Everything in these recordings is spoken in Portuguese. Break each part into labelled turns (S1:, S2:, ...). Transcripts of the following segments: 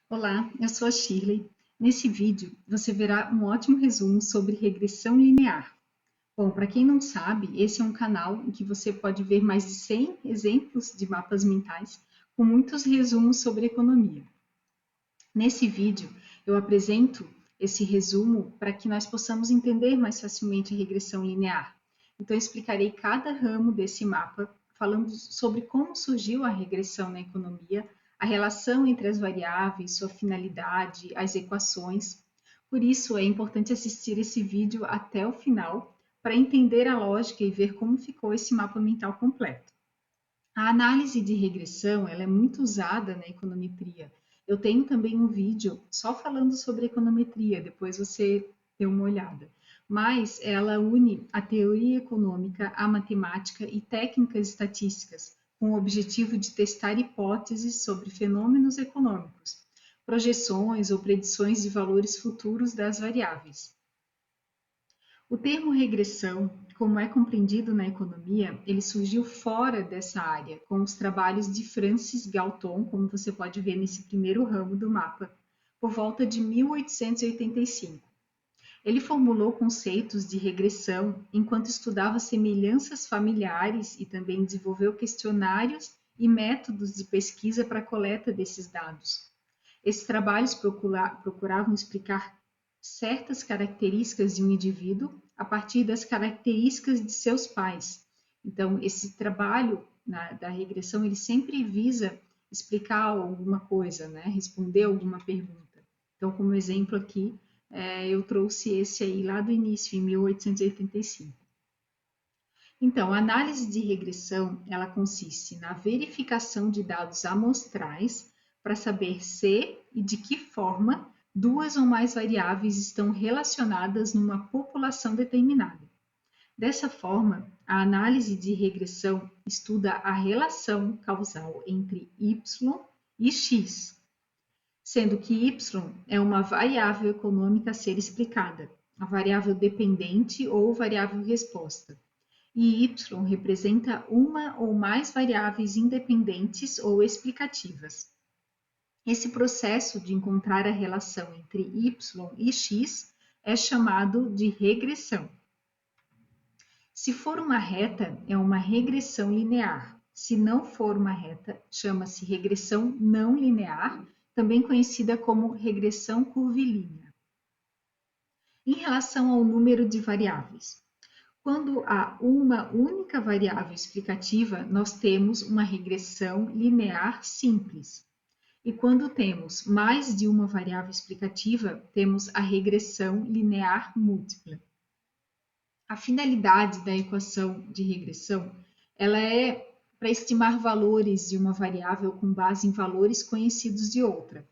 S1: Olá, eu sou a Shirley. Nesse vídeo, você verá um ótimo resumo sobre regressão linear. Bom, para quem não sabe, esse é um canal em que você pode ver mais de 100 exemplos de mapas mentais com muitos resumos sobre economia. Nesse vídeo, eu apresento esse resumo para que nós possamos entender mais facilmente a regressão linear. Então, eu explicarei cada ramo desse mapa, falando sobre como surgiu a regressão na economia, a relação entre as variáveis, sua finalidade, as equações. Por isso, é importante assistir esse vídeo até o final para entender a lógica e ver como ficou esse mapa mental completo. A análise de regressão ela é muito usada na econometria. Eu tenho também um vídeo só falando sobre econometria, depois você dê uma olhada. Mas ela une a teoria econômica, a matemática e técnicas estatísticas, com o objetivo de testar hipóteses sobre fenômenos econômicos, projeções ou predições de valores futuros das variáveis. O termo regressão, como é compreendido na economia, ele surgiu fora dessa área, com os trabalhos de Francis Galton, como você pode ver nesse primeiro ramo do mapa, por volta de 1885. Ele formulou conceitos de regressão enquanto estudava semelhanças familiares e também desenvolveu questionários e métodos de pesquisa para a coleta desses dados. Esses trabalhos procuravam explicar certas características de um indivíduo a partir das características de seus pais. Então, esse trabalho da regressão, ele sempre visa explicar alguma coisa, né? Responder alguma pergunta. Então, como exemplo aqui, eu trouxe esse aí lá do início, em 1885. Então, a análise de regressão, ela consiste na verificação de dados amostrais para saber se e de que forma duas ou mais variáveis estão relacionadas numa população determinada. Dessa forma, a análise de regressão estuda a relação causal entre y e x, sendo que y é uma variável econômica a ser explicada, a variável dependente ou variável resposta, e y representa uma ou mais variáveis independentes ou explicativas. Esse processo de encontrar a relação entre y e x é chamado de regressão. Se for uma reta, é uma regressão linear. Se não for uma reta, chama-se regressão não linear, também conhecida como regressão curvilínea. Em relação ao número de variáveis, quando há uma única variável explicativa, nós temos uma regressão linear simples. E quando temos mais de uma variável explicativa, temos a regressão linear múltipla. A finalidade da equação de regressão, ela é para estimar valores de uma variável com base em valores conhecidos de outra,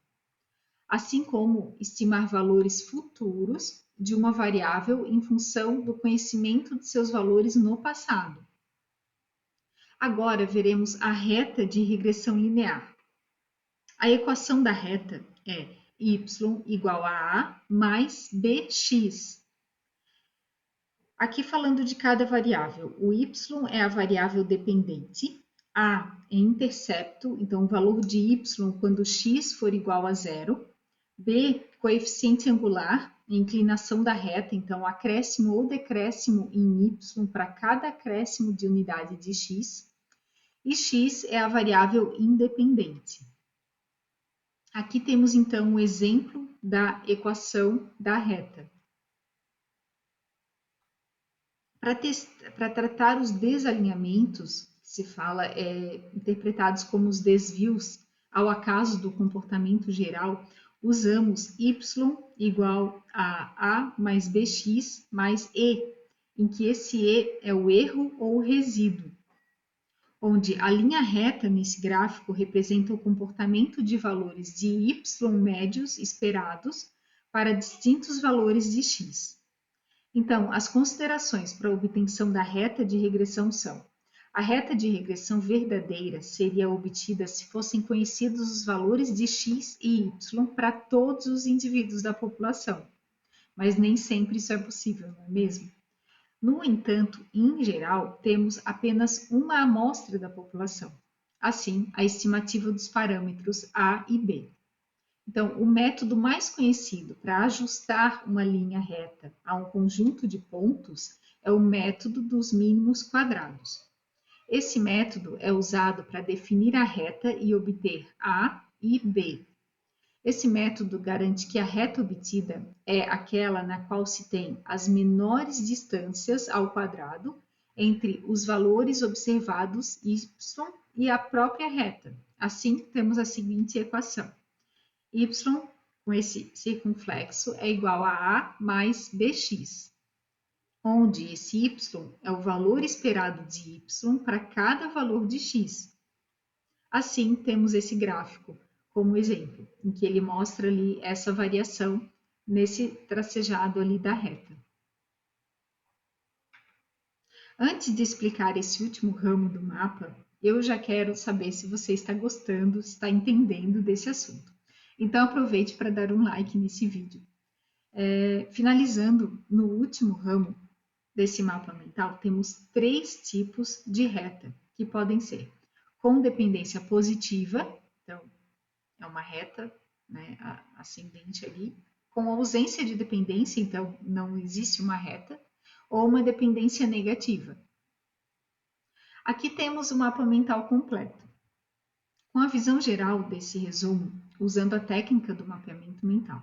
S1: assim como estimar valores futuros de uma variável em função do conhecimento de seus valores no passado. Agora veremos a reta de regressão linear. A equação da reta é y igual a A mais bx. Aqui falando de cada variável, o y é a variável dependente, A é intercepto, então o valor de y quando x for igual a zero, B, coeficiente angular, inclinação da reta, então acréscimo ou decréscimo em y para cada acréscimo de unidade de x, e x é a variável independente. Aqui temos então um exemplo da equação da reta. Para tratar os desalinhamentos, que se fala interpretados como os desvios ao acaso do comportamento geral, usamos y igual a A mais bx mais e, em que esse e é o erro ou o resíduo, onde a linha reta nesse gráfico representa o comportamento de valores de y médios esperados para distintos valores de x. Então, as considerações para a obtenção da reta de regressão são: a reta de regressão verdadeira seria obtida se fossem conhecidos os valores de x e y para todos os indivíduos da população, mas nem sempre isso é possível, não é mesmo? No entanto, em geral, temos apenas uma amostra da população. Assim, a estimativa dos parâmetros A e B. Então, o método mais conhecido para ajustar uma linha reta a um conjunto de pontos é o método dos mínimos quadrados. Esse método é usado para definir a reta e obter A e B. Esse método garante que a reta obtida é aquela na qual se tem as menores distâncias ao quadrado entre os valores observados y e a própria reta. Assim, temos a seguinte equação: y com esse circunflexo é igual a mais bx, onde esse y é o valor esperado de y para cada valor de x. Assim, temos esse gráfico como exemplo, em que ele mostra ali essa variação nesse tracejado ali da reta. Antes de explicar esse último ramo do mapa, eu já quero saber se você está gostando, está entendendo desse assunto. Então aproveite para dar um like nesse vídeo. Finalizando, no último ramo desse mapa mental, temos 3 tipos de reta, que podem ser com dependência positiva, então é uma reta, né, ascendente ali, com ausência de dependência, então não existe uma reta, ou uma dependência negativa. Aqui temos o mapa mental completo. Com a visão geral desse resumo, usando a técnica do mapeamento mental,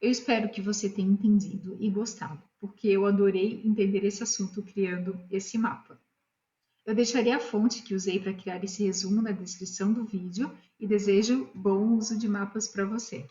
S1: eu espero que você tenha entendido e gostado, porque eu adorei entender esse assunto criando esse mapa. Eu deixarei a fonte que usei para criar esse resumo na descrição do vídeo e desejo bom uso de mapas para você.